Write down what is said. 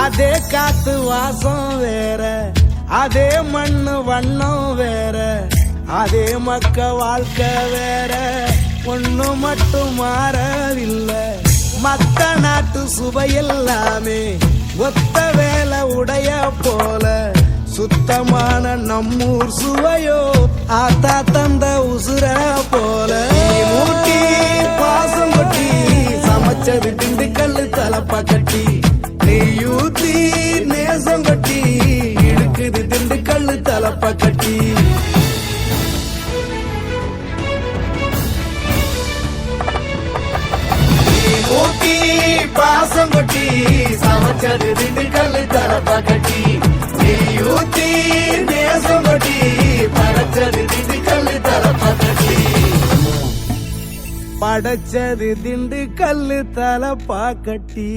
அதே காத்து வாசம் வேற, அதே மண்ணு வண்ணம் வேற, அதே மக்க வாழ்க்கை வேற, ஒண்ணு மட்டும் மாறவில்லை. மத்த நாட்டு சுவையெல்லாமே ஒத்த வேலை உடைய போல, சுத்தமான நம்மூர் சுவையோ ஆத்தா தந்த உசுர போல. ஊட்டி பாசம் கொட்டி சமைச்சது திண்டுக்கல்லு தலப்பா கட்டி, நெய்யூத்தி நேசம் கொட்டி இழுக்குது திண்டுக்கல்லு தலப்பா கட்டி. ஊட்டி பாசம் கொட்டி சமைச்சது திண்டுக்கல்லு தலப்பா கட்டி, நெய்யூத்தி நேசம் கொட்டி படைச்சது திண்டுக்கல்லு தலப்பா கட்டி. படைச்சது திண்டுக்கல்லு தலப்பா கட்டி.